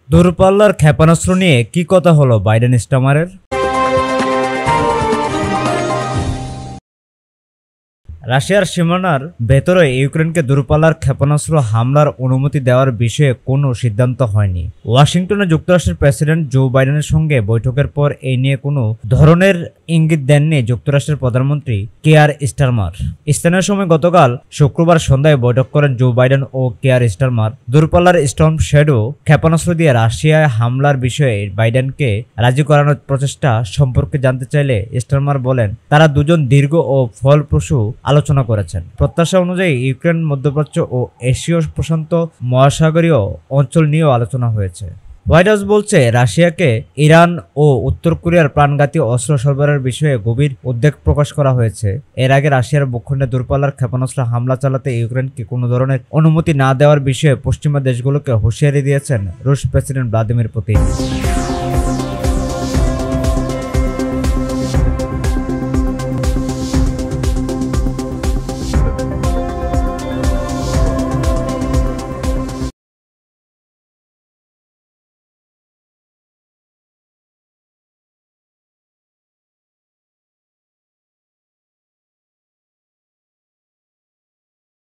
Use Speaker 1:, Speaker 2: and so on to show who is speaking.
Speaker 1: দূরপাল্লার ক্ষেপণাস্ত্র নিয়ে কি কথা হলো বাইডেন স্টামারের? রাশিয়ার সীমানার ভেতরে ইউক্রেনকে দূরপাল্লার ক্ষেপণাস্ত্র হামলার অনুমতি দেওয়ার বিষয়ে কোনো সিদ্ধান্ত হয়নি। ওয়াশিংটনে যুক্তরাষ্ট্রের প্রেসিডেন্ট জো বাইডেনের সঙ্গে বৈঠকের পর এই নিয়ে কোনো ধরনের ইঙ্গিত দেননি যুক্তরাষ্ট্রের প্রধানমন্ত্রী কেয়ার স্টারমার। স্থানীয় সময় গতকাল শুক্রবার সন্ধ্যায় বৈঠক করেন জো বাইডেন ও কেয়ার স্টারমার। দূরপাল্লার স্টর্ম শ্যাডো ক্ষেপণাস্ত্র দিয়ে রাশিয়ায় হামলার বিষয়ে বাইডেনকে রাজি করানোর প্রচেষ্টা সম্পর্কে জানতে চাইলে স্টারমার বলেন, তারা দুজন দীর্ঘ ও ফলপ্রসূ আলোচনা করেছেন। প্রত্যাশা অনুযায়ী ইউক্রেন, মধ্যপ্রাচ্য ও এশীয় প্রশান্ত মহাসাগরীয় অঞ্চল নিয়েও আলোচনা হয়েছে। হোয়াইট হাউস বলছে, রাশিয়াকে ইরান ও উত্তর কোরিয়ার প্রাণঘাতী অস্ত্র সরবরাহের বিষয়ে গভীর উদ্বেগ প্রকাশ করা হয়েছে। এর আগে রাশিয়ার ভূখণ্ডে দূরপাল্লার ক্ষেপণাস্ত্র হামলা চালাতে ইউক্রেনকে কোনো ধরনের অনুমতি না দেওয়ার বিষয়ে পশ্চিমা দেশগুলোকে হুঁশিয়ারি দিয়েছেন রুশ প্রেসিডেন্ট ভ্লাদিমির পুতিন।